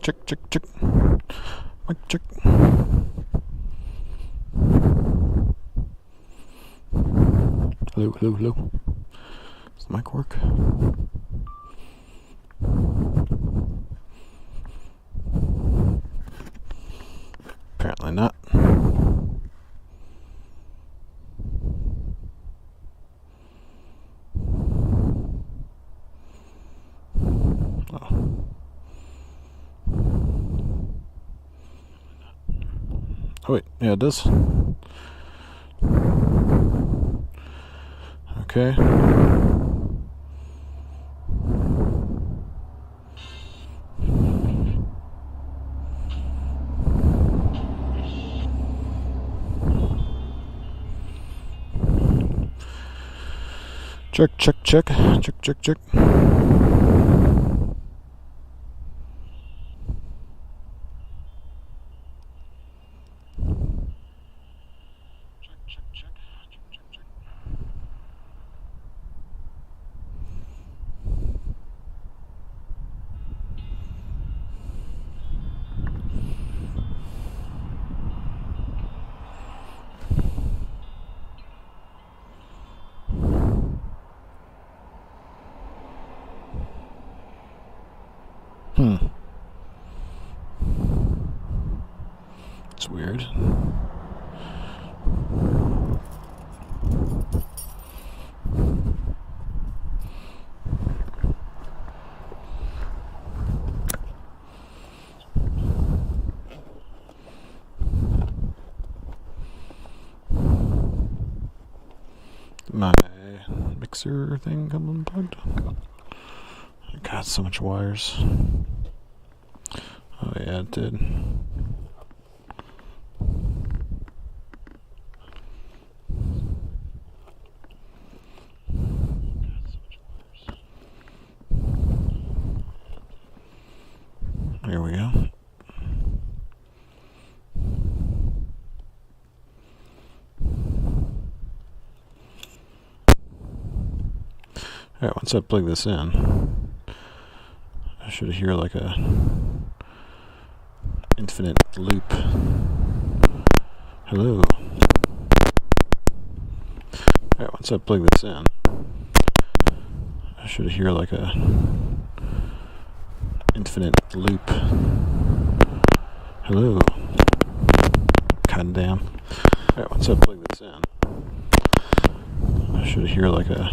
check, check, check. Mic check. Hello, hello, hello. Does the mic work? Apparently not. Oh wait, yeah it does. Okay. Check, check, check, check, check, check. It's weird. My mixer thing come unplugged. God, so much wires. Oh yeah, it did. Here we go. Alright, once I plug this in, I should hear like a infinite loop. Hello. Alright, once I plug this in, I should hear like a infinite loop. Hello. God damn. Alright, once I plug this in, I should hear like a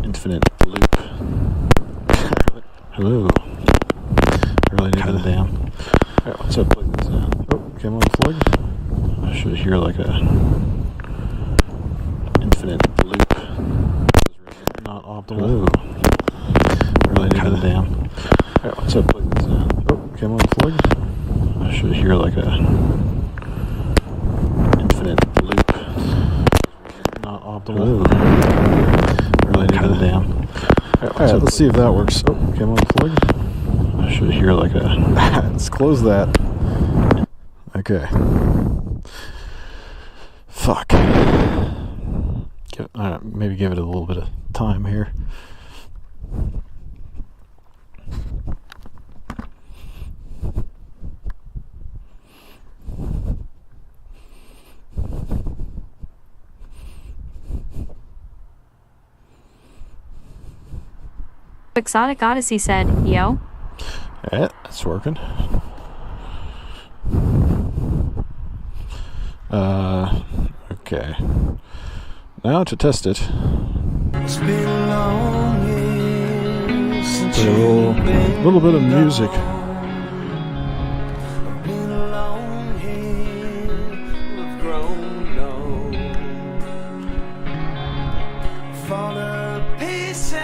infinite loop. Hello. Really need God damn. Alright, once I plug this in. Oh, came unplugged. I should hear like a infinite loop. Not optimal. Hello. Really need God damn. Alright, once I plug this in. Oh, came unplugged. I should hear like a infinite loop. Not optimal. Hello. Really need God damn. Alright, let's see if that works. Oh, came unplugged. I should hear like a... Let's close that. Okay. Fuck. Maybe give it a little bit of time here. Quixotic Odyssey said, yo. Yeah, it's working. Okay. Now to test it. It's been a long year since Play a little bit of music. been a long year, we've grown old. Fall to pieces,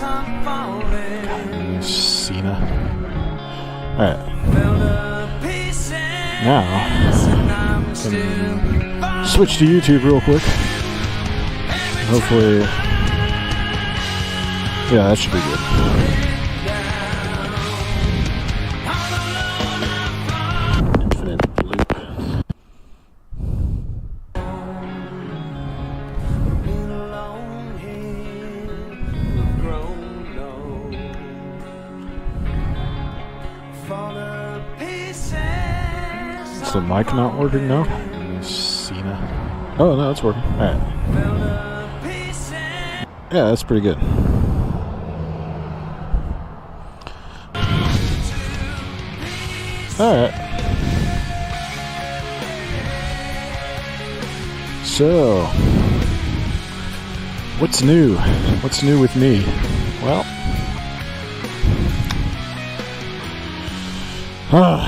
I'm falling. Cena. Alright. Fell to pieces, Now, and I'm still switch to YouTube real quick. Hopefully, yeah, that should be good. Infinite loop. been a long year, we've grown old. the mic not working now? Cena. Oh, no, it's working. Alright. Yeah, that's pretty good. Alright. So, what's new? What's new with me? Well,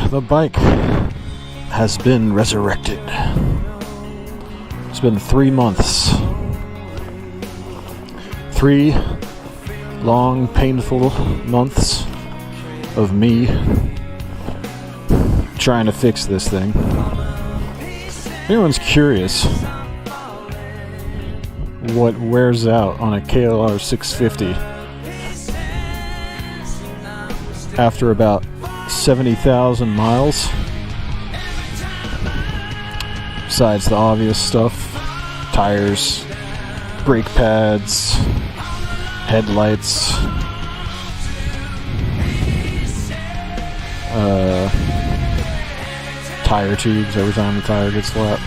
the bike has been resurrected. It's been 3 months. 3 long, painful months of me trying to fix this thing. If anyone's curious what wears out on a KLR 650 after about 70,000 miles, besides the obvious stuff, tires, brake pads, headlights, tire tubes every time the tire gets flat,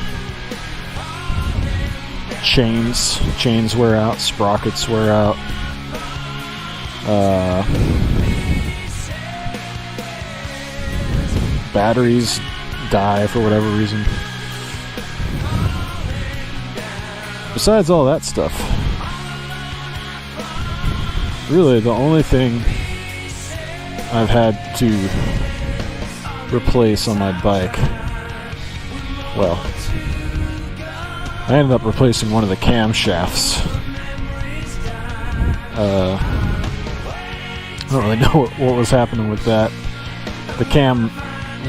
chains wear out, sprockets wear out, batteries die for whatever reason. Besides all that stuff, really the only thing I've had to replace on my bike, well, I ended up replacing one of the camshafts. I don't really know what was happening with that. The cam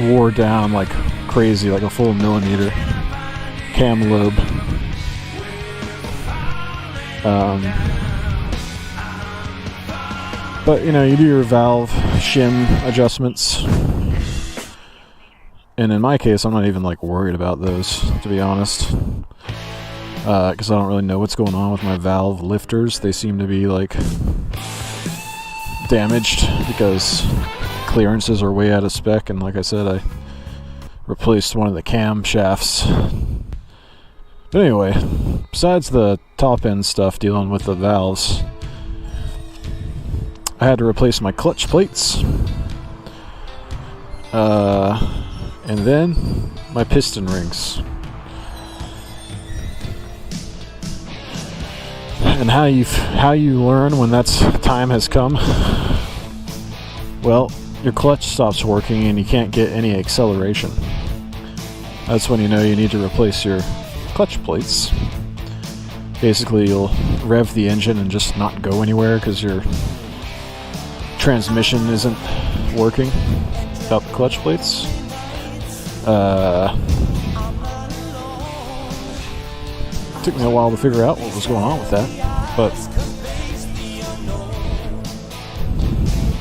wore down like crazy, like a full millimeter cam lobe. But you know, you do your valve shim adjustments, and in my case, I'm not even like worried about those, to be honest, because I don't really know what's going on with my valve lifters. They seem to be like damaged because clearances are way out of spec, and like I said, I replaced one of the cam shafts. But anyway, besides the top end stuff dealing with the valves, I had to replace my clutch plates, and then my piston rings. And how you learn when that's time has come? Well, your clutch stops working and you can't get any acceleration. That's when you know you need to replace your clutch plates. Basically, you'll rev the engine and just not go anywhere because your transmission isn't working without the clutch plates. Took me a while to figure out what was going on with that, but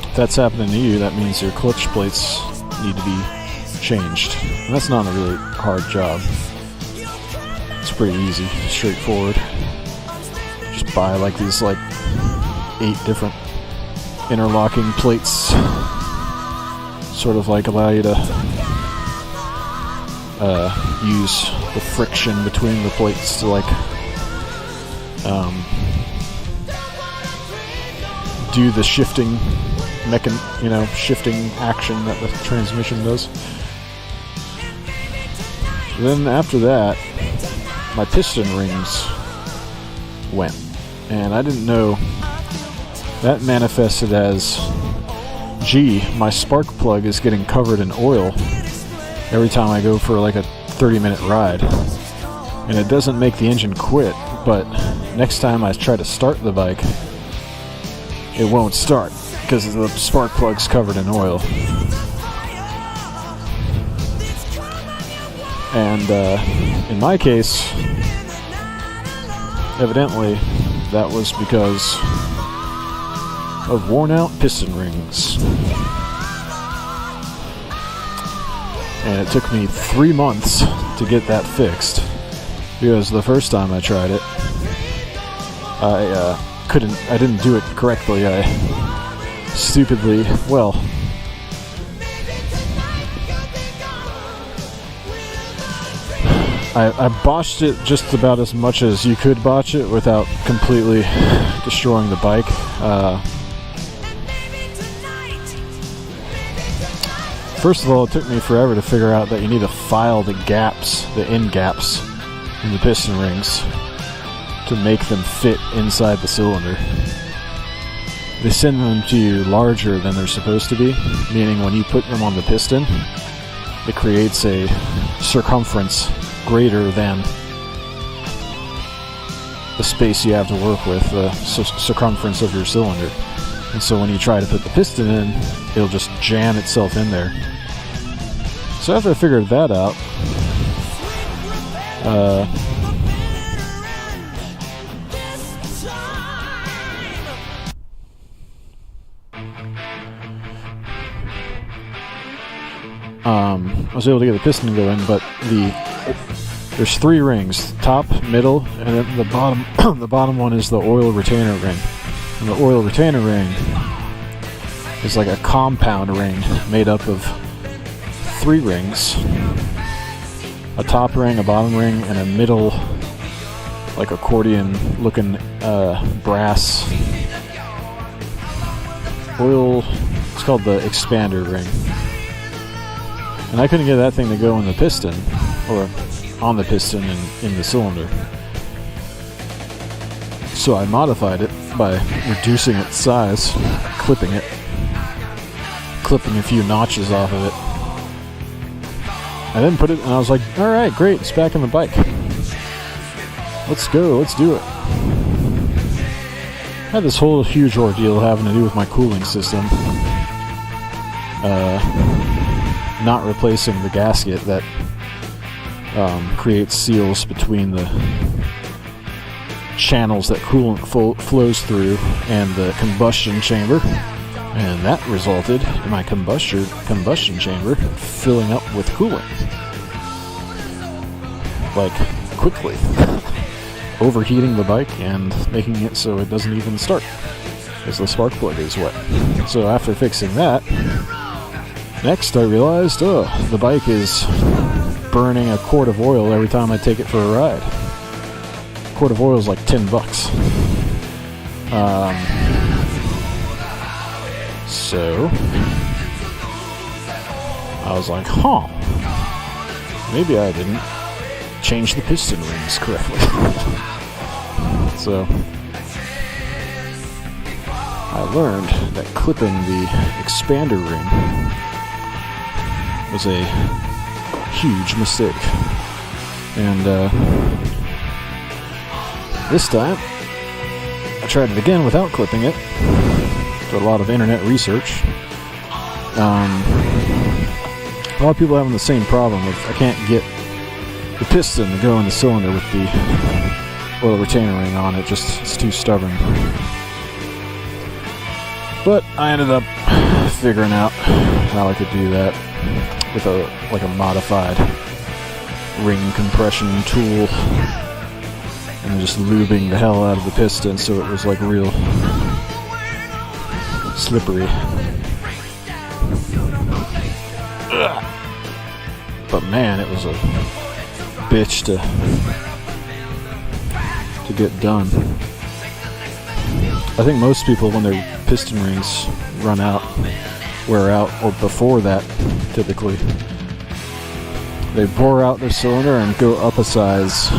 if that's happening to you, that means your clutch plates need to be changed. And that's not a really hard job. It's pretty easy, straightforward. Just buy like these 8 different interlocking plates, sort of like allow you to use the friction between the plates to do the shifting shifting action that the transmission does. Then after that, my piston rings went, and I didn't know that manifested as, gee, my spark plug is getting covered in oil every time I go for like a 30-minute ride, and it doesn't make the engine quit, but next time I try to start the bike, it won't start because the spark plug's covered in oil. And in my case, evidently that was because of worn out piston rings. And it took me 3 months to get that fixed, because the first time I tried it, I didn't do it correctly. I stupidly, I botched it just about as much as you could botch it without completely destroying the bike. First of all, it took me forever to figure out that you need to file the gaps, the end gaps in the piston rings to make them fit inside the cylinder. They send them to you larger than they're supposed to be, meaning when you put them on the piston, it creates a circumference greater than the space you have to work with, the circumference of your cylinder. And so when you try to put the piston in, it'll just jam itself in there. So after I figured that out, I was able to get the piston to go in, but there's 3 rings: top, middle, and then the bottom. The bottom one is the oil retainer ring, and the oil retainer ring is like a compound ring made up of 3 rings: a top ring, a bottom ring, and a middle, like accordion-looking brass oil. It's called the expander ring. And I couldn't get that thing to go in the piston, or on the piston in the cylinder. So I modified it by reducing its size, clipping a few notches off of it. I then put it, and I was like, alright, great, it's back in the bike. Let's go, let's do it. I had this whole huge ordeal having to do with my cooling system. Not replacing the gasket that creates seals between the channels that coolant flows through and the combustion chamber, and that resulted in my combustion chamber filling up with coolant, like quickly, overheating the bike and making it so it doesn't even start because the spark plug is wet. So after fixing that, next I realized, the bike is burning a quart of oil every time I take it for a ride. A quart of oil is like $10. So I was like, maybe I didn't change the piston rings correctly. So I learned that clipping the expander ring was a huge mistake. And this time I tried it again without clipping it. Did a lot of internet research. A lot of people are having the same problem of I can't get the piston to go in the cylinder with the oil retainer ring on it. It's too stubborn. But I ended up figuring out how I could do that with a modified ring compression tool, and just lubing the hell out of the piston so it was like real slippery. Ugh. But man, it was a bitch to get done. I think most people, when their piston rings wear out, or before that, typically, they bore out their cylinder and go up a size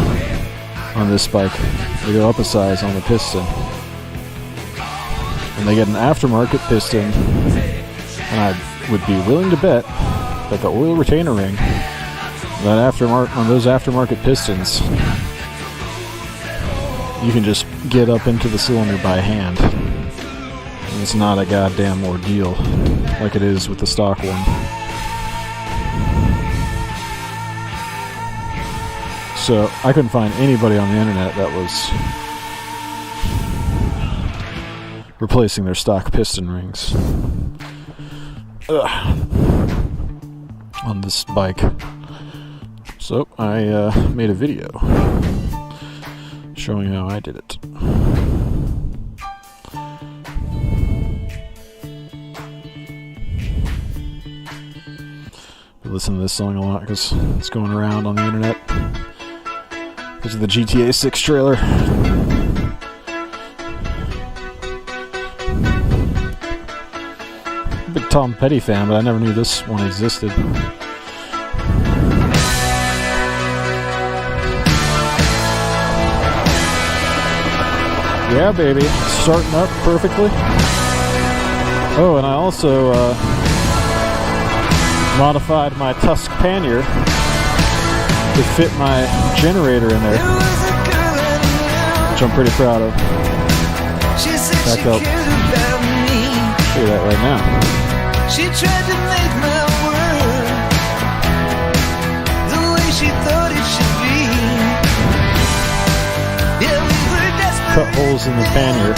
on this bike. They go up a size on the piston. And they get an aftermarket piston, and I would be willing to bet that the oil retainer ring, on those aftermarket pistons, you can just get up into the cylinder by hand. And it's not a goddamn ordeal like it is with the stock one. So I couldn't find anybody on the internet that was replacing their stock piston rings on this bike. So I made a video showing how I did it. I listen to this song a lot because it's going around on the internet. This is the GTA 6 trailer. Big Tom Petty fan, but I never knew this one existed. Yeah, baby, starting up perfectly. Oh, and I also modified my tusk pannier to fit my generator in there, which I'm pretty proud of. Back up. Show you that right now. She tried to make my world the way she thought it should be. Yeah, we were desperate. Cut holes in the pannier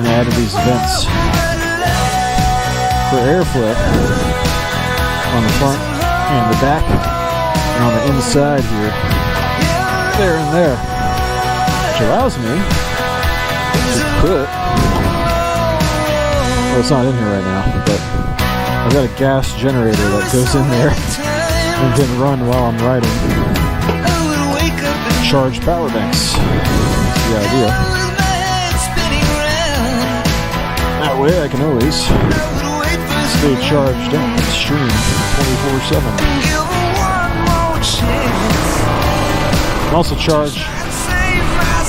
and added these vents for airflow on the front and the back and on the inside here, there and there, which allows me to put, well, it's not in here right now, but I've got a gas generator that goes in there and can run while I'm riding. Charge power banks. That's the idea. That way I can always stay charged and stream 24/7. Also charge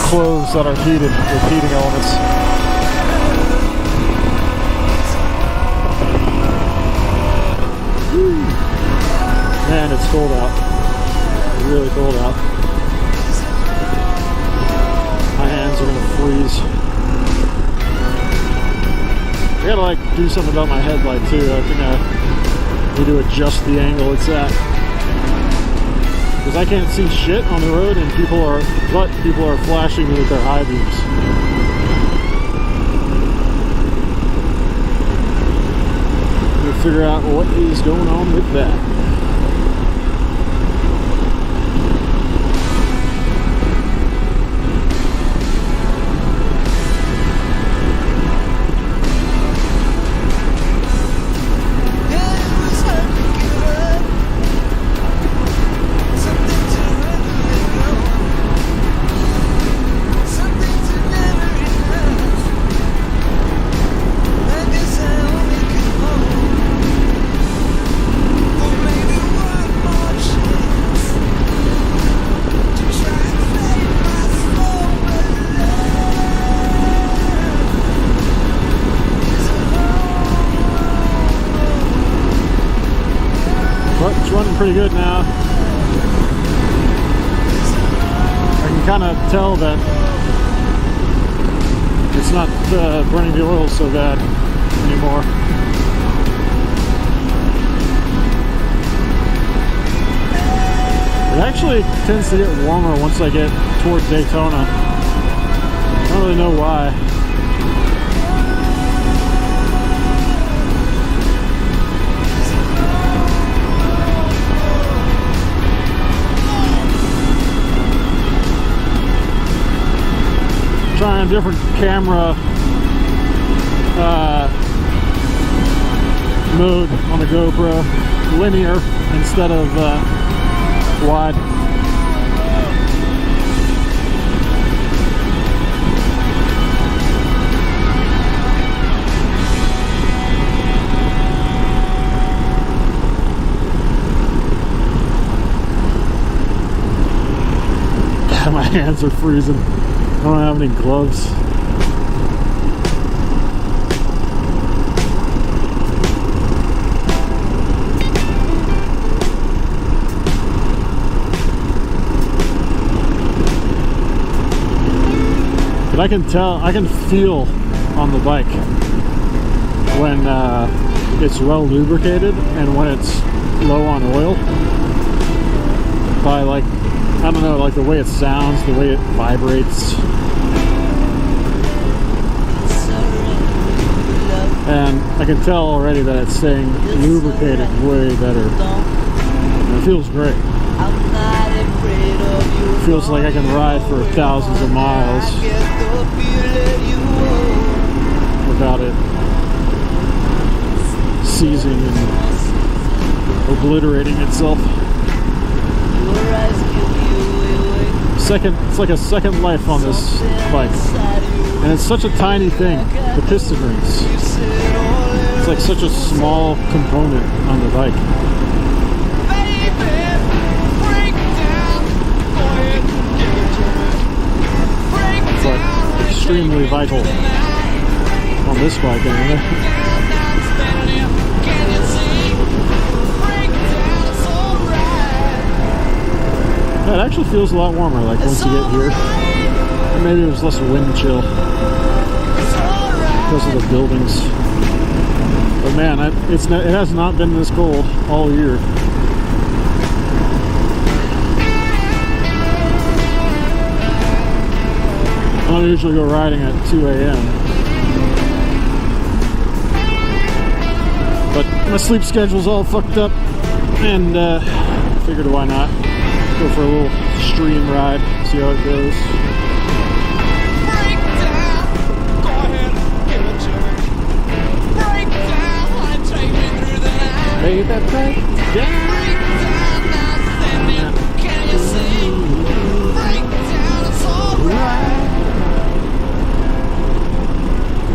clothes that are heated with heating elements. Woo. Man, it's cold out. It's really cold out. My hands are gonna freeze. I gotta like do something about my headlight too. I think I need to adjust the angle it's at. Because I can't see shit on the road and people are flashing me with their high beams. We'll figure out what is going on with that. It's running pretty good now. I can kind of tell that it's not burning the oil so bad anymore. It actually tends to get warmer once I get toward Daytona. I don't really know why. Trying a different camera mode on the GoPro, linear instead of wide. My hands are freezing. I don't have any gloves. But I can tell, I can feel on the bike when it's well lubricated and when it's low on oil. By like, I don't know, like the way it sounds, the way it vibrates. And I can tell already that it's staying lubricated way better. And it feels great. It feels like I can ride for thousands of miles without it seizing and obliterating itself. It's like a second life on this bike. And it's such a tiny thing, the piston rings. It's like such a small component on the bike. It's like extremely vital on this bike anyway. Yeah, it actually feels a lot warmer, like once you get here. Or maybe there's less wind chill because of the buildings. But man, it has not been this cold all year. I don't usually go riding at 2 a.m. But my sleep schedule's all fucked up, and figured why not go for a little stream ride, see how it goes. Baby, break down.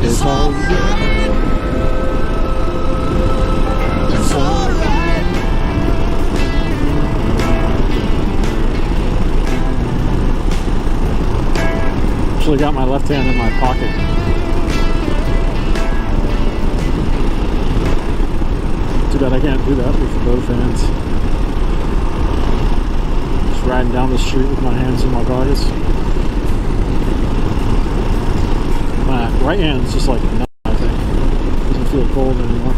It's all right. It's all right. Actually got my left hand in my pocket. Too bad I can't do that with both hands. Just riding down the street with my hands in my pockets. My right hand's just like numb, I think. Doesn't feel cold anymore.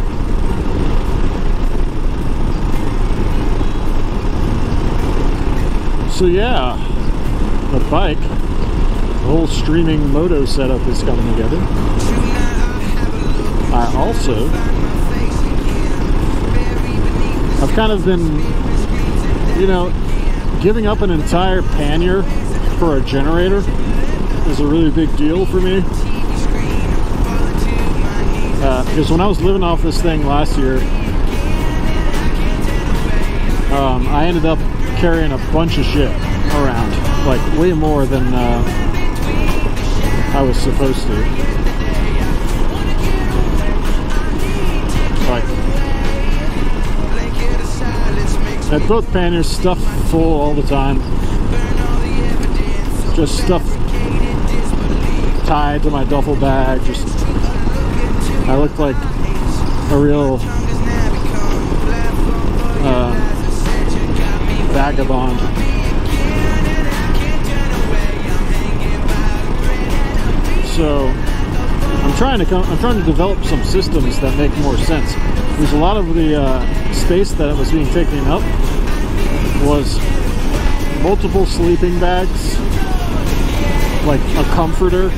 So yeah, the bike, the whole streaming moto setup is coming together. I've kind of been, you know, giving up an entire pannier for a generator is a really big deal for me. Because when I was living off this thing last year, I ended up carrying a bunch of shit around, like way more than I was supposed to. Like, I had both panniers stuffed full all the time, just stuff tied to my duffel bag. Just, I looked like a real vagabond. So I'm trying to develop some systems that make more sense. There's a lot of the space that was being taken up was multiple sleeping bags, like a comforter, a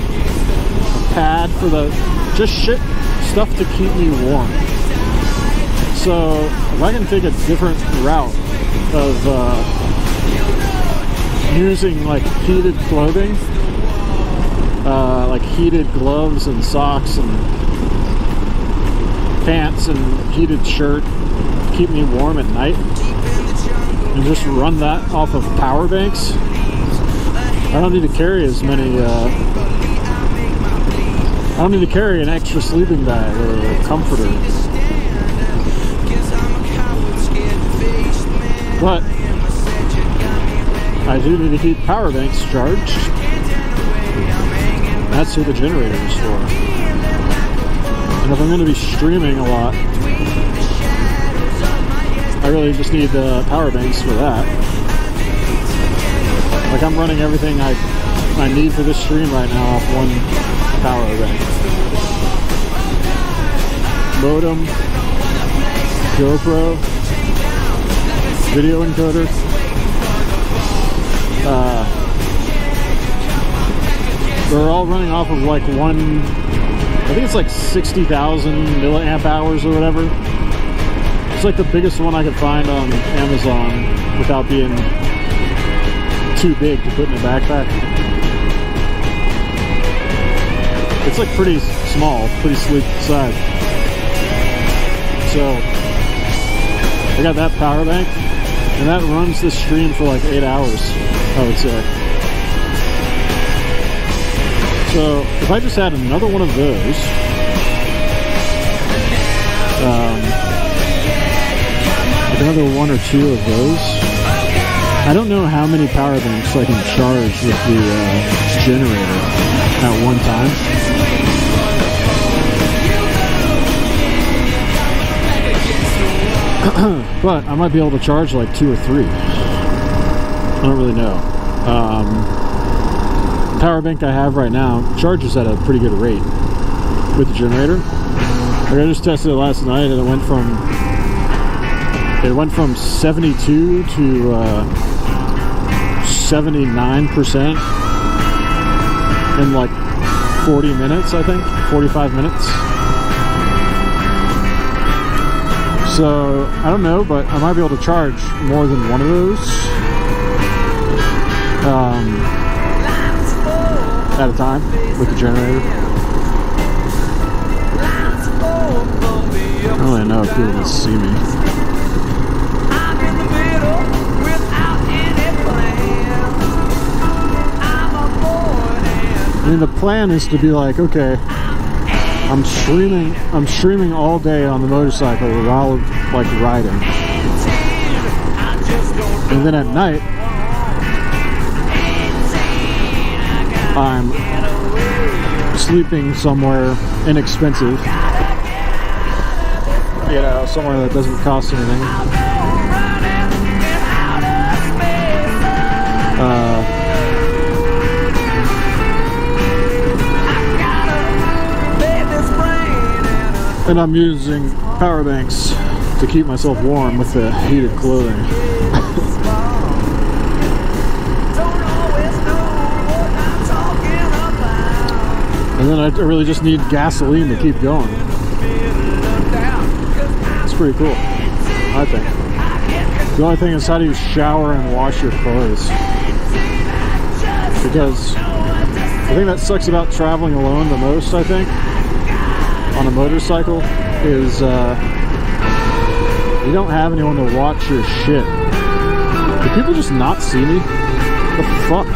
pad for the just shit stuff to keep me warm. So if I can take a different route of using like heated clothing, like heated gloves and socks and pants and heated shirt, keep me warm at night, and just run that off of power banks, I don't need to carry as many I don't need to carry an extra sleeping bag or a comforter. But I do need to keep power banks charged. That's who the generator is for. And if I'm going to be streaming a lot, I really just need the power banks for that. Like, I'm running everything I need for this stream right now off one power bank. Modem, GoPro, video encoder, they're all running off of like one, I think it's like 60,000 milliamp hours or whatever. It's like the biggest one I could find on Amazon without being too big to put in a backpack. It's like pretty small, pretty sleek size. So I got that power bank, And that runs the stream for like 8 hours, I would say. So if I just add another one of those, like another 1 or 2 of those, I don't know how many power banks I can charge with the generator at one time. But I might be able to charge like 2 or 3. I don't really know. The power bank I have right now charges at a pretty good rate with the generator. Like I just tested it last night, and it went from 72 to 79% in like 40 minutes, I think, 45 minutes. So, I don't know, but I might be able to charge more than one of those at a time with the generator. I don't really know if people can see me. I mean, the plan is to be like, okay, I'm streaming all day on the motorcycle while like riding, and then at night I'm sleeping somewhere inexpensive, you know, somewhere that doesn't cost anything. And I'm using power banks to keep myself warm with the heated clothing. And then I really just need gasoline to keep going. It's pretty cool, I think. The only thing is, how do you shower and wash your clothes? Because the thing that sucks about traveling alone the most, I think, on a motorcycle is you don't have anyone to watch your shit. Do people just not see me? What the fuck?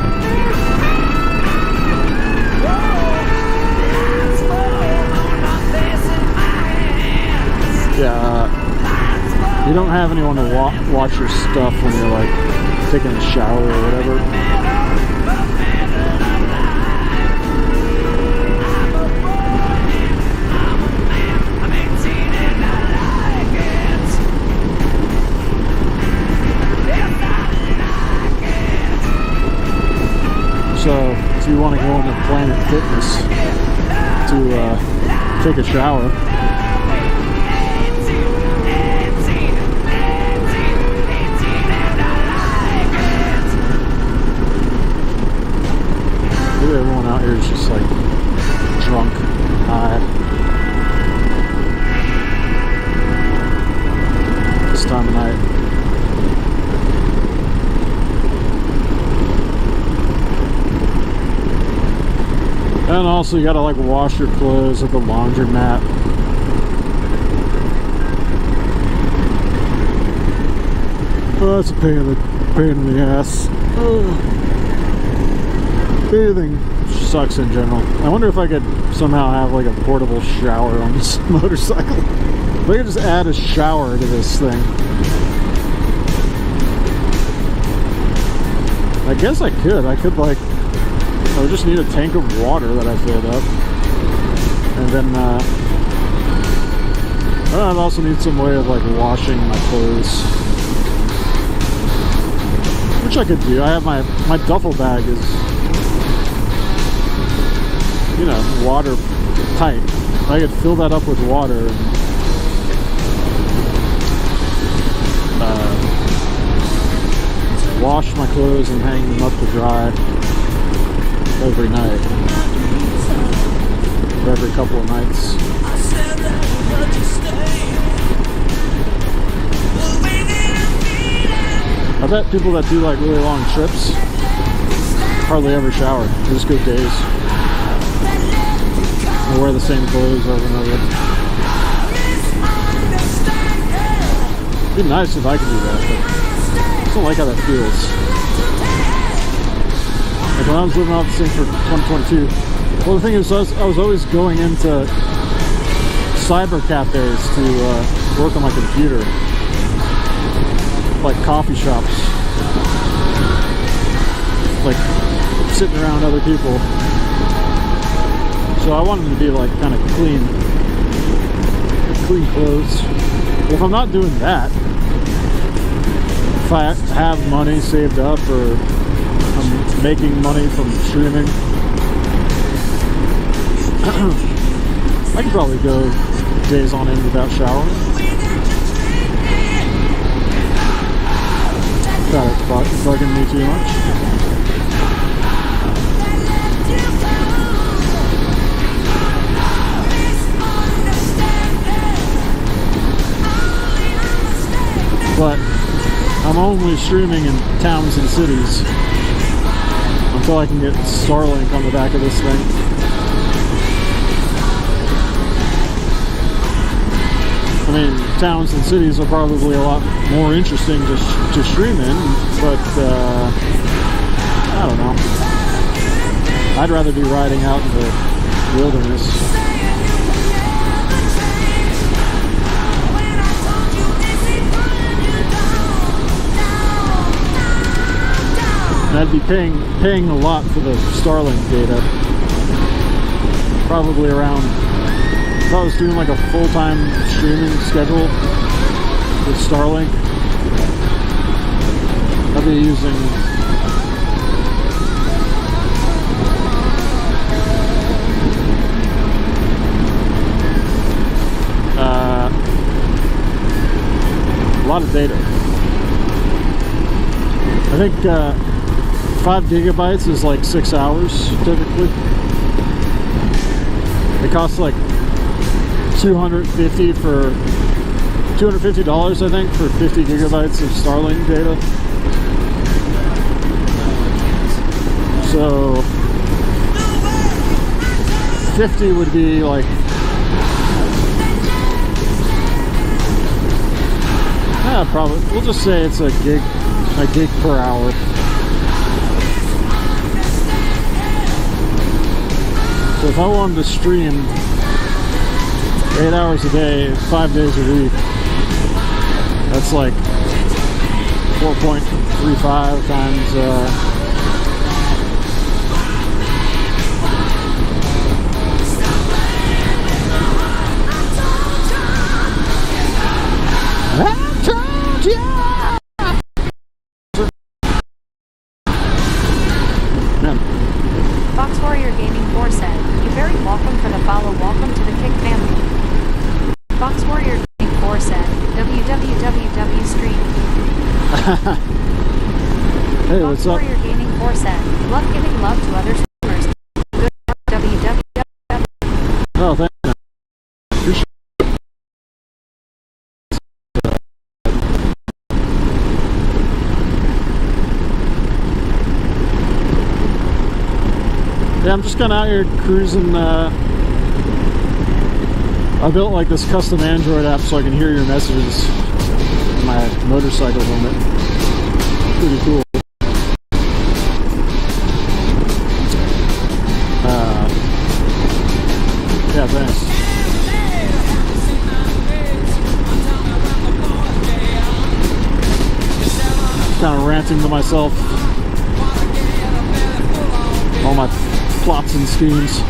Yeah, you don't have anyone to watch your stuff when you're like taking a shower or whatever. So, if you want to go into Planet Fitness to take a shower, maybe everyone out here is just like drunk, high. This time of night. And also you gotta like wash your clothes at the laundromat. Oh, that's a pain in the ass. Bathing sucks in general. I wonder if I could somehow have like a portable shower on this motorcycle. If I could just add a shower to this thing. I guess I could. I could like, I would just need a tank of water that I filled up, and then I'd also need some way of like washing my clothes, which I could do. I have my duffel bag is, you know, water tight. I could fill that up with water and wash my clothes and hang them up to dry every night, or every couple of nights. I bet people that do like really long trips hardly ever shower. They just go days. They wear the same clothes over and over. It'd be nice if I could do that, but I don't like how that feels. Like when I was living off this thing for 2022, well, the thing is, I was always going into cyber cafes to work on my computer, like coffee shops, like sitting around other people. So I want them to be like kind of clean clothes. But if I'm not doing that, if I have money saved up or I'm making money from streaming, I could probably go days on end without showering. Got it bugging me too much. But I'm only streaming in towns and cities until I can get Starlink on the back of this thing. I mean, towns and cities are probably a lot more interesting to stream in, but I don't know. I'd rather be riding out in the wilderness. And I'd be paying a lot for the Starlink data. Probably around, if I was doing like a full-time streaming schedule with Starlink, I'd be using a lot of data. I think 5 gigabytes is like 6 hours typically. It costs like $250 I think for 50 gigabytes of Starlink data. So 50 would be like probably, we'll just say it's a gig per hour. So if I wanted to stream 8 hours a day, 5 days a week, that's like 4.35 times Fox Warrior Gaming 4 said, "You're very welcome for the follow. Welcome to the Kick family." Fox Warrior Gaming 4 said, "www.stream." Hey, Fox what's up? Warrior Gaming 4 said, "Love giving love to other streamers. Good www." Oh, thank you. Appreciate Yeah, I'm just kind of out here cruising. I built like this custom Android app so I can hear your messages in my motorcycle helmet. Pretty cool. Yeah, thanks. Kind of ranting to myself. All my plots and schemes.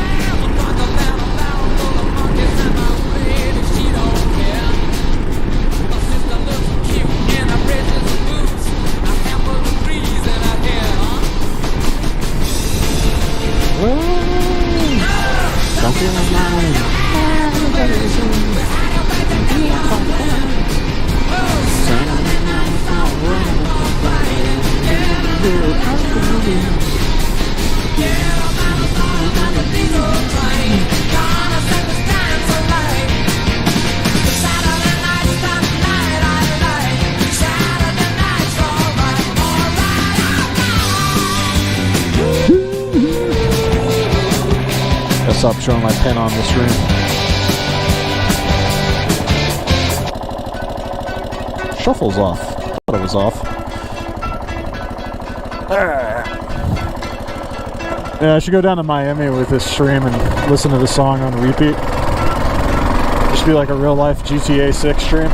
Stop showing my pen on the screen. Shuffle's off. I thought it was off. Yeah, I should go down to Miami with this stream and listen to the song on repeat. Just be like a real life GTA 6 stream.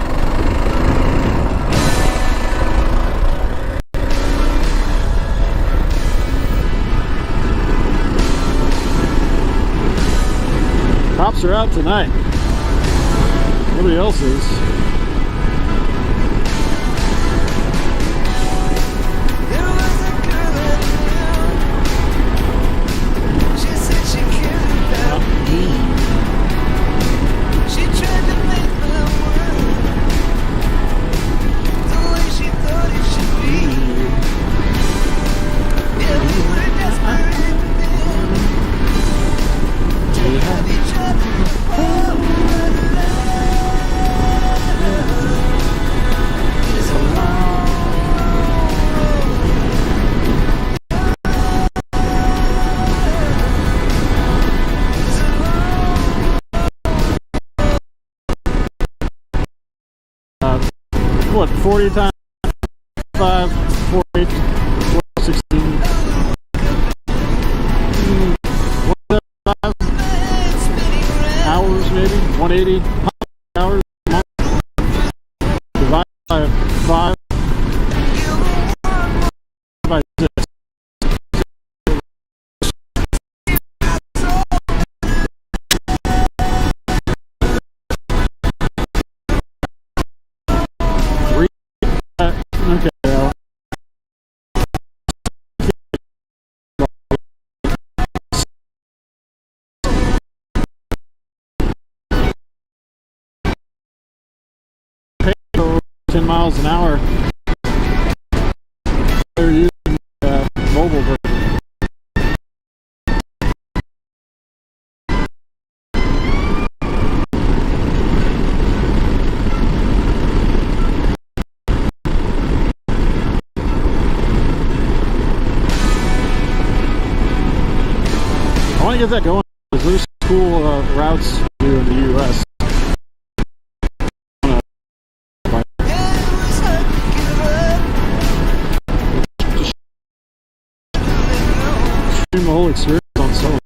Cops are out tonight. Nobody else is. There was a girl that knew. She said she cared about me. She tried to make my world the way she thought it should be. Yeah, we were desperate then to have each other. Oh, my love is a long What, 40 times 5, 48, 16. 175 hours maybe, 180 hours a month. Divided by 5, by 6. Okay, well. Pay for 10 miles an hour. They're using mobile version. I want to get that going. There's cool routes to do in the U.S. Stream the whole experience on solo.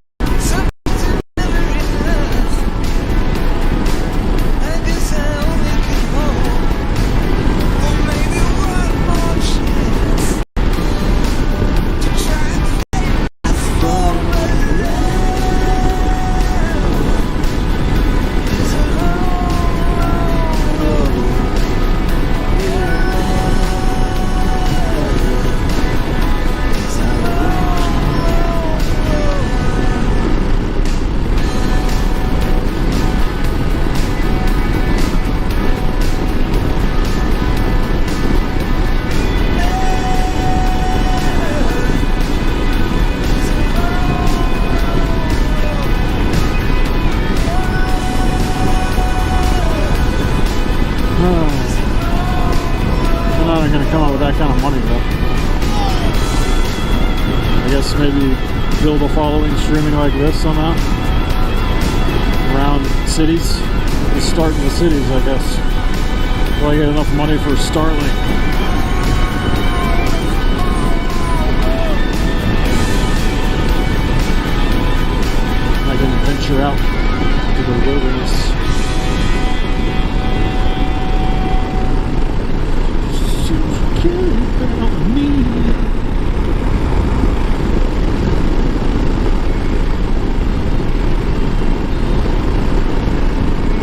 I'm not going to come up with that kind of money though. I guess maybe build a following streaming like this somehow around cities. Just start in the cities, I guess. Will I get enough money for Starlink? I can venture out to the wilderness.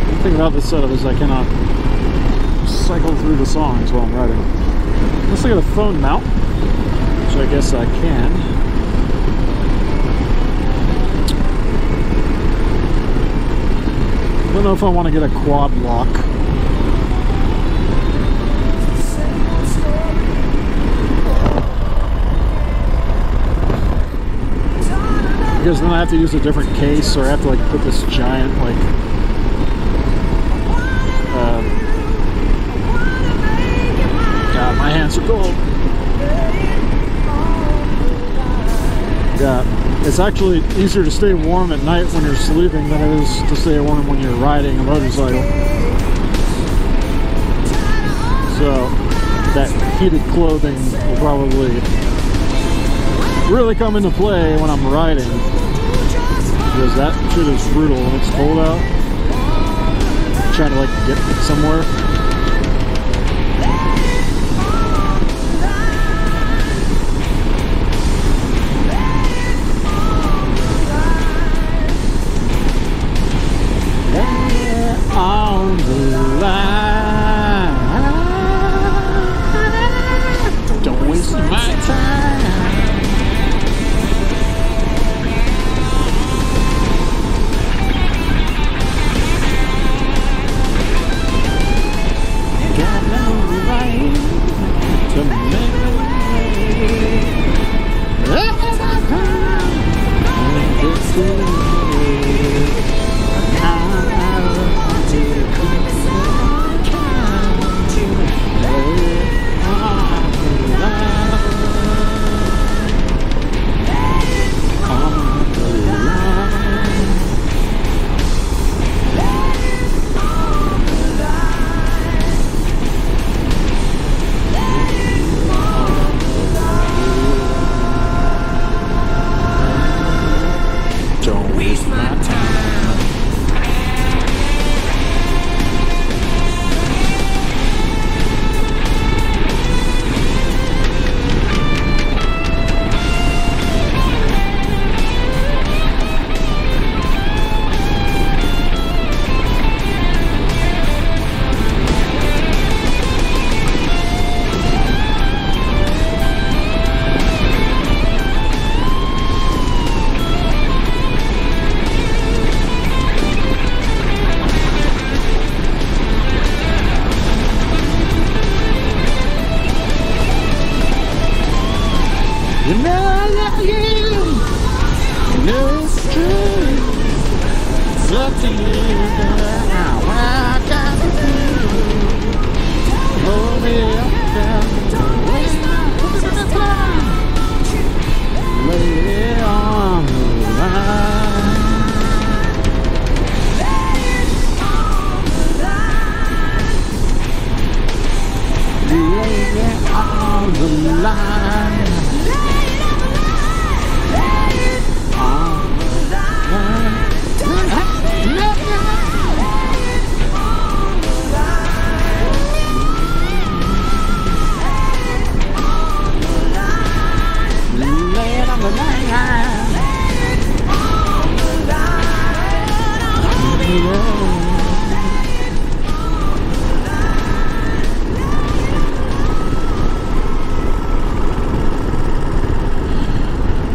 The thing about this setup is I cannot cycle through the songs while I'm riding. Unless I got a phone mount, which I guess I can. I don't know if I want to get a quad lock. Because then I have to use a different case, or I have to like put this giant like God, my hands are cold. Yeah, it's actually easier to stay warm at night when you're sleeping than it is to stay warm when you're riding a motorcycle. So that heated clothing will probably really come into play when I'm riding, because that shit is brutal when it's cold out. Trying to like get somewhere. On the line, don't waste my time. Got no right to make you know I love you. You know it's true. It's up to you now. What I got to do. Hold me up down. Don't waste my time. Lay it on the line. Lay it on the line.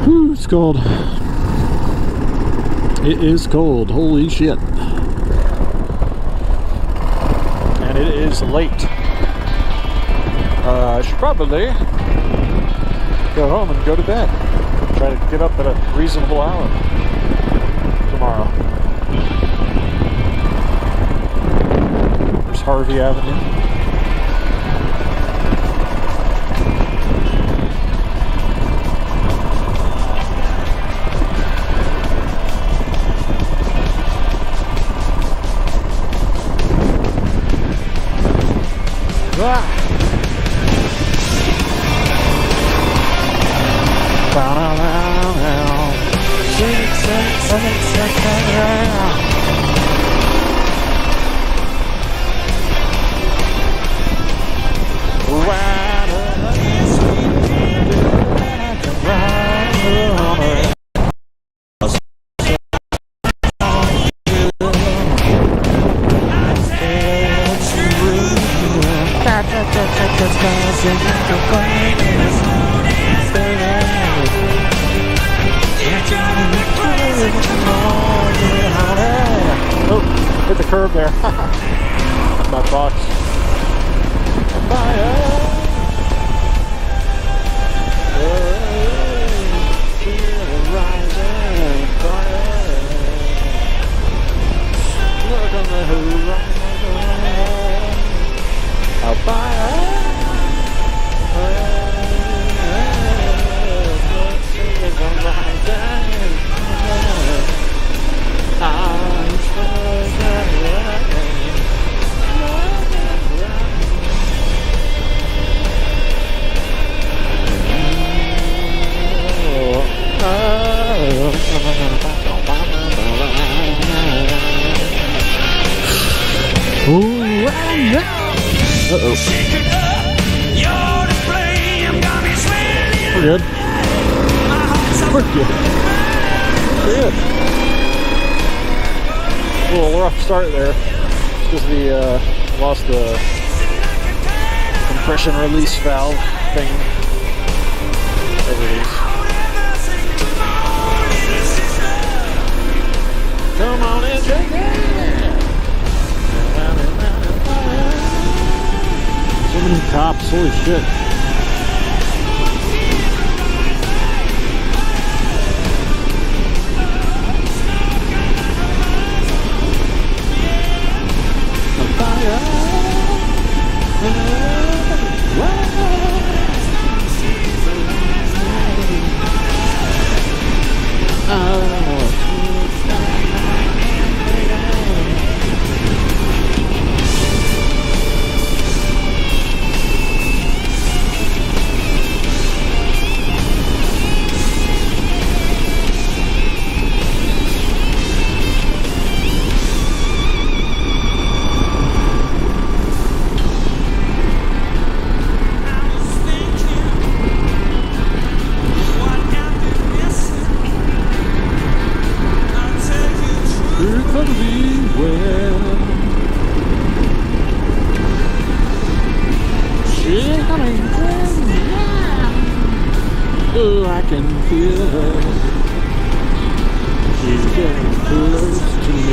Whew, it's cold. It is cold. Holy shit. And it is late. I should probably go home and go to bed. Try to get up at a reasonable hour tomorrow. There's Harvey Avenue. Oh, hit the curb there. My box. Look on the horizon. I'll buy Ooh, uh-oh. We're good. We're good. We're good. A little rough start there. Because the lost the compression release valve thing. Whatever it is. Come on and shake it. So many cops, holy shit. Oh, I can feel her. She's getting close to me.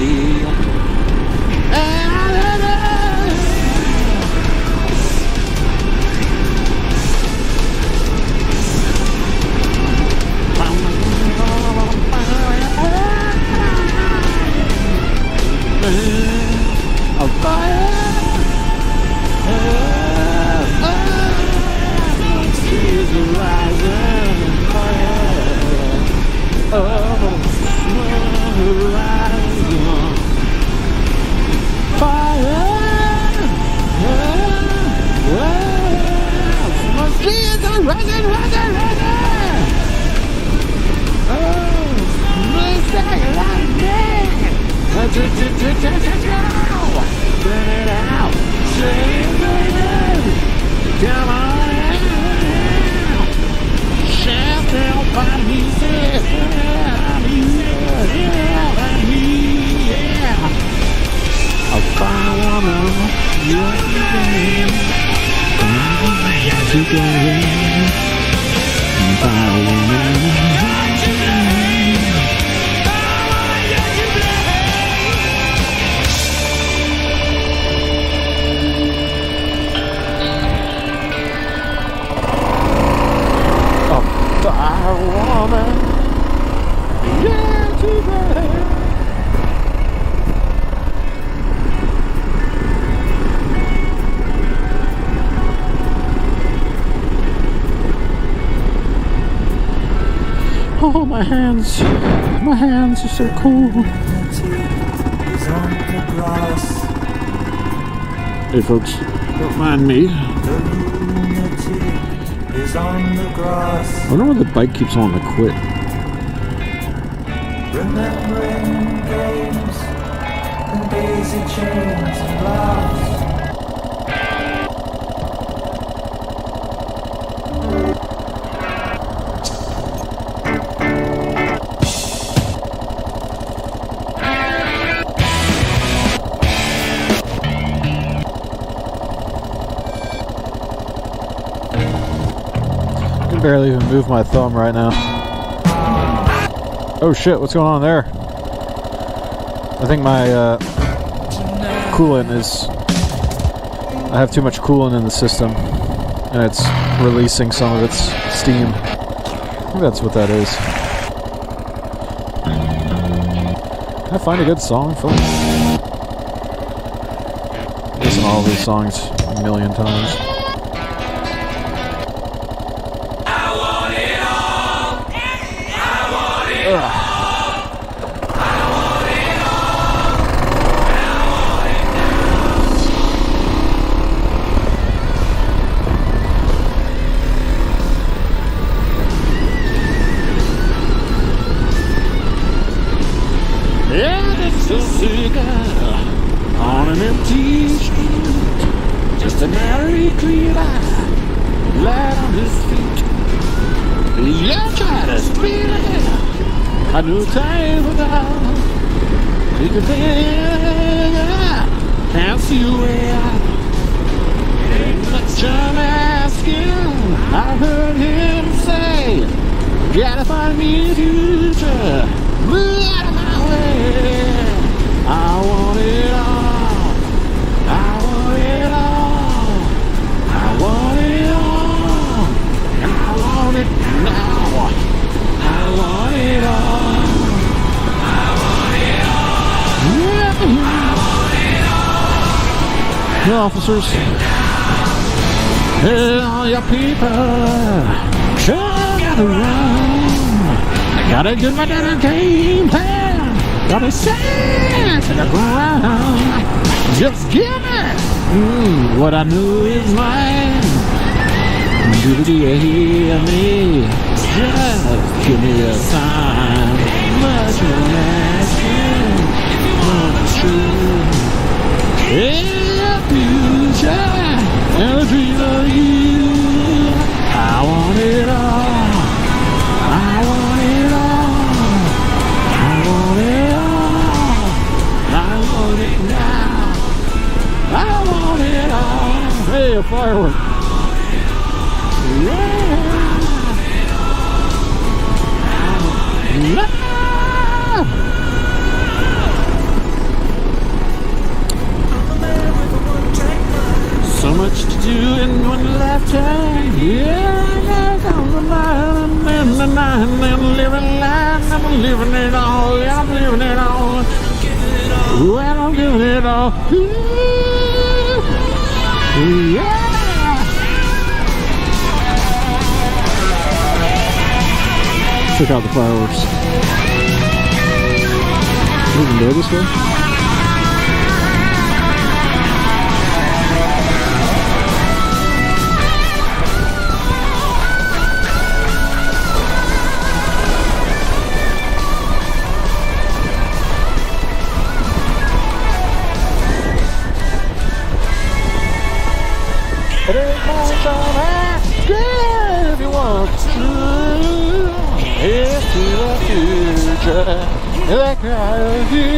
Oh, my hands are so cool. Hey folks, don't mind me. I wonder why the bike keeps wanting to quit. Remembering games and daisy chains and laughs. I can barely even move my thumb right now. Oh shit, what's going on there? I think my coolant is... I have too much coolant in the system, and it's releasing some of its steam. I think that's what that is. Can I find a good song, folks? I listen to all these songs a million times. Yeah, it's so sick. on an empty street. Just a merry clear light on his feet. Yeah, try to speed it. I knew time without. He could can't see a way out. Ain't much I'm asking. I heard him say, gotta find me a future. Move out of my way. I want it all. I want it all. I want it all. And I want it now. I want it all. I want it all. Yeah. I want it all. The officers. Hey, all your people. Sure got around. Gotta get my dinner game plan. Gotta stand to the ground. Just give me what I know is mine. Do you hear me? Just give me a sign. Much more asking. What's true? In the future, and a dream of you. I want it all. I want it all. I want it all. I want it now. I want it all. Hey, a firework. Yeah. So much to do in one lifetime. Yeah, I'm the man and the nine. I'm living life. I'm living it all. Yeah, I'm living it all. Well, I'm giving it all. Yeah. Check out the fireworks. You can go this way? It ain't much on that if you want to. It's to the future, that kind of you.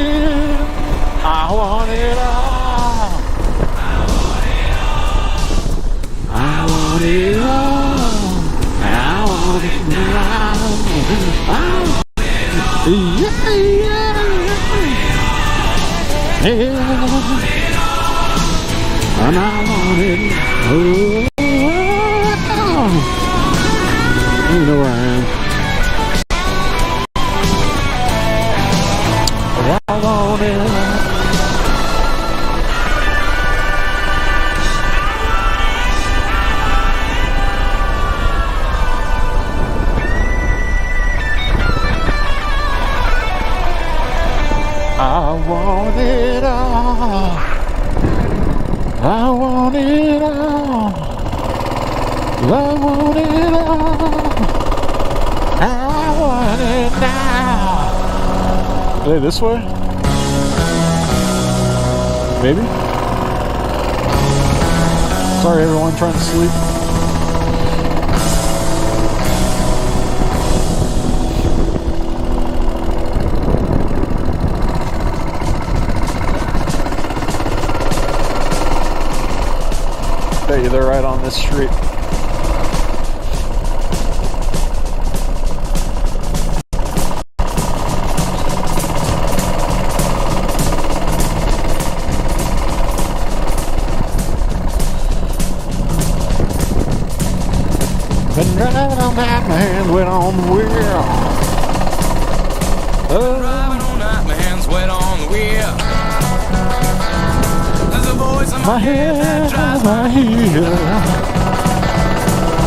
I want it all. I want it all. I want it all. I want it now. I want it. Yeah. And I want it. Oh. You know where I am. I want it. I want it all. I want it all. I want it all. I want it now. Hey, this way? Maybe? Sorry everyone, trying to sleep. Bet you they're right on this street. Been driving on that man, went on the wheel. Driving all night, my hands wet on the wheel. There's a voice in my head that drives my heel.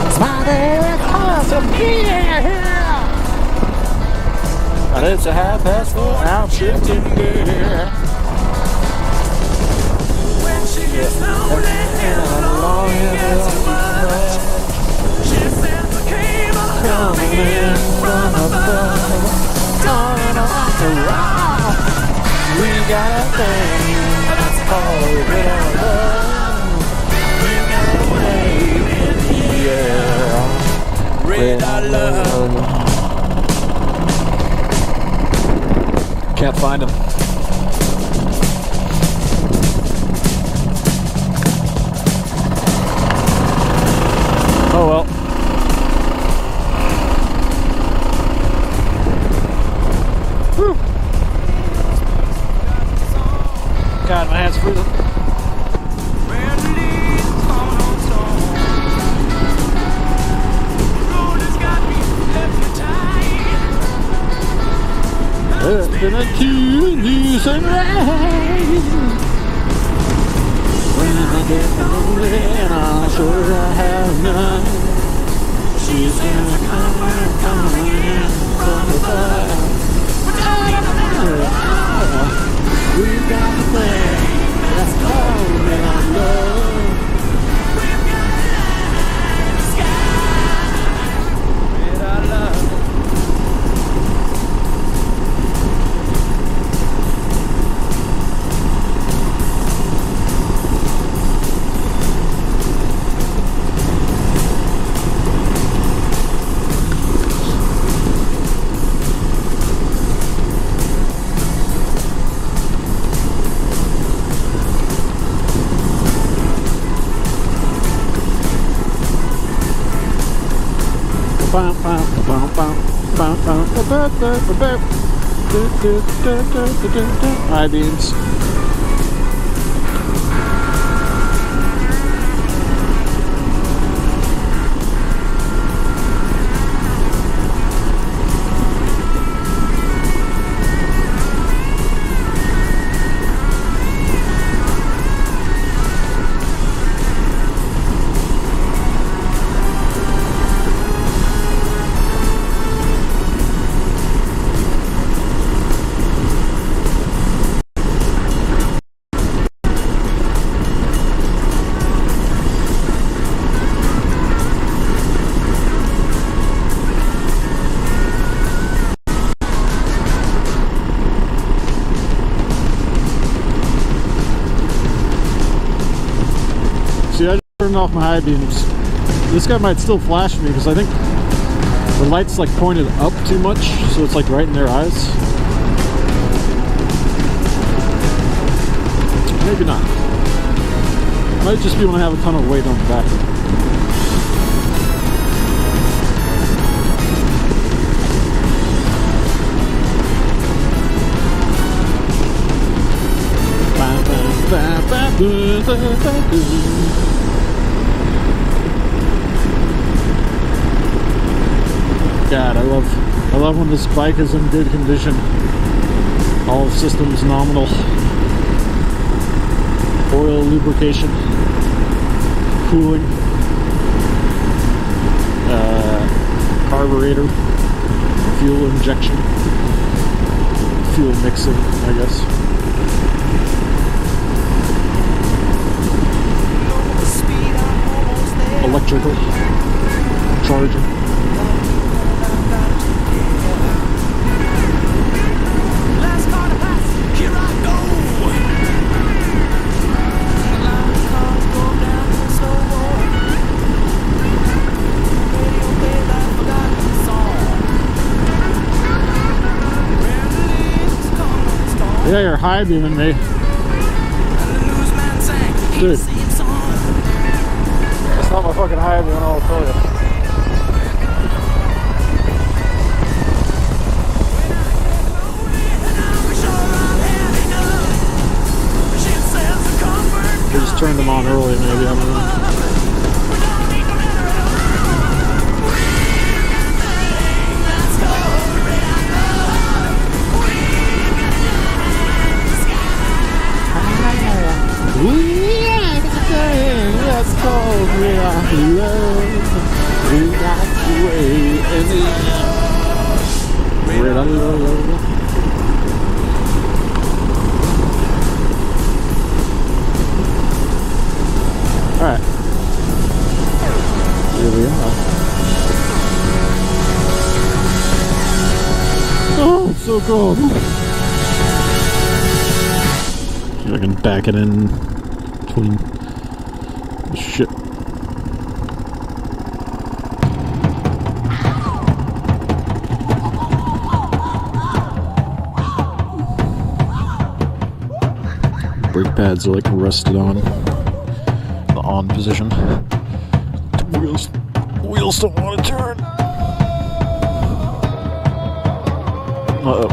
It's my very constant fear. And it's a 4:30 out shifting gear. When she gets lonely and alone, it gets too much. She sends a cable coming in from above. Turning off the rock. We got a thing that's red our love. Yeah. Red our love. Can't find him. Oh well. Whew. God, my hand's freezing. It's been a Tuesday sunrise. When I get lonely and I'm sure I have none. She's gonna come in from above. We got the thing that's called me on love. We've got the sky. Red our love. High beams. See, I just turned off my high beams. This guy might still flash me because I think the light's like pointed up too much, so it's like right in their eyes. Maybe not. Might just be when I have a ton of weight on the back. God, I love when this bike is in good condition. All systems nominal. Oil lubrication, cooling, carburetor, fuel injection, fuel mixing, I guess. Electrical charging. Yeah, you're high beaming me. Dude. That's not my fucking high beam, I'll tell you. We just turned them on early, maybe. I don't know. That's called real love. We got the way in the real love. Alright. Here we are. Oh, it's so cold. Feel like can back it in between. Shit. Brake pads are like rusted on. The on position. The wheels don't want to turn. Uh-oh.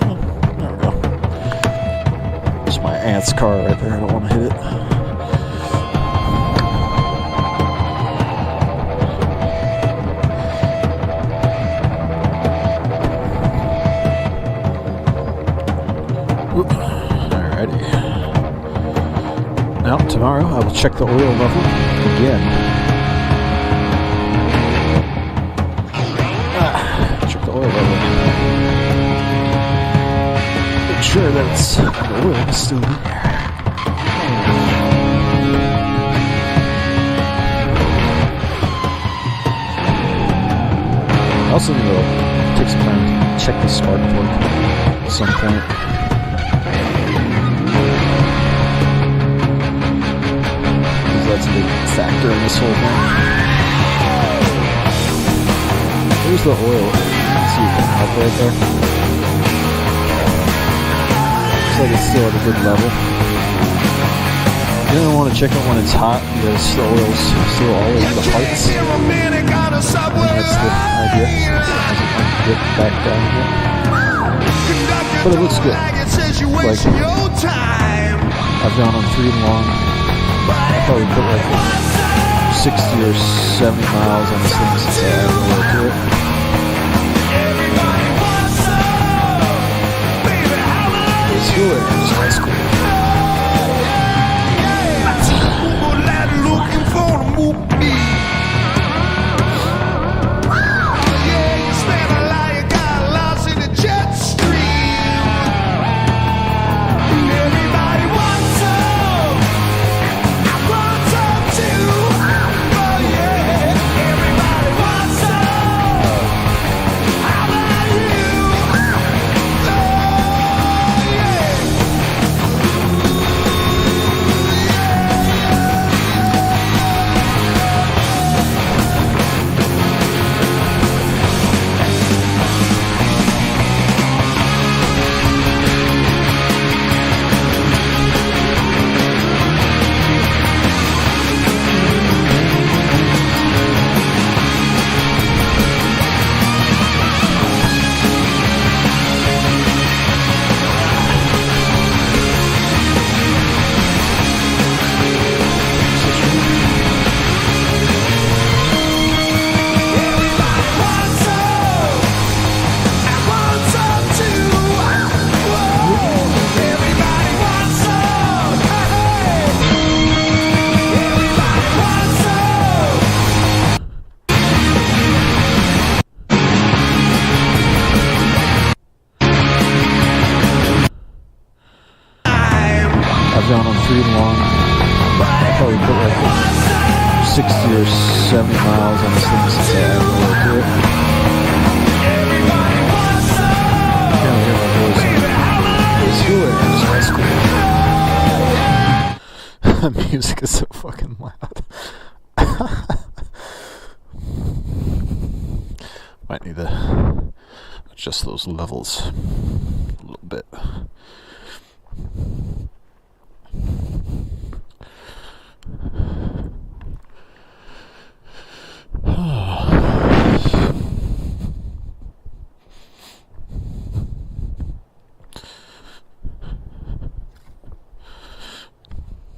Oh, there we go. It's my aunt's car right there. I don't want to hit it. Alrighty. Now, tomorrow I will check the oil level again. Check the oil level. Make sure that the oil is still in there. I also need to take some time to check the spark plug at some point. That's a big factor in this whole thing. Here's the oil. You can see it out right there. Looks like it's still at a good level. You don't want to check it when it's hot because the oil's still all over the pipes. That's the idea. It doesn't get back down yet. But it looks good. Like, I've gone on 3 long. I probably put like 60 or 70 miles on this thing since I added oil to it. It's fuel air, it's high school. I've gone on 3 long. I probably put like 60 or 70 miles on this thing since I added oil to it. Can't hear my voice. It's fuel air, it's high school. The music is so fucking loud. Might need to adjust those levels a little bit.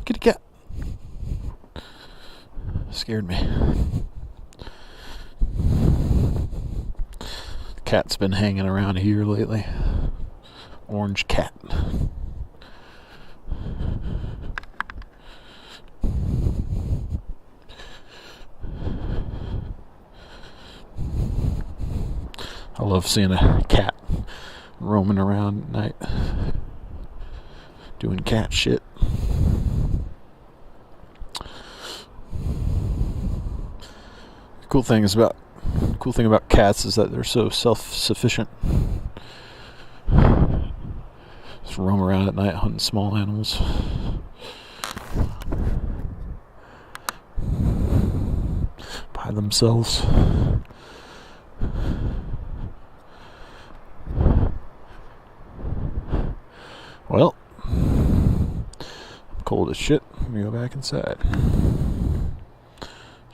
Kitty cat. Scared me. The cat's been hanging around here lately. Orange cat. I love seeing a cat roaming around at night, doing cat shit. Cool thing about cats is that they're so self-sufficient. As roam around at night hunting small animals. By themselves. Well, I'm cold as shit. Let me go back inside.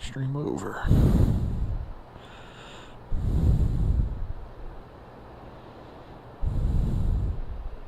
Stream over.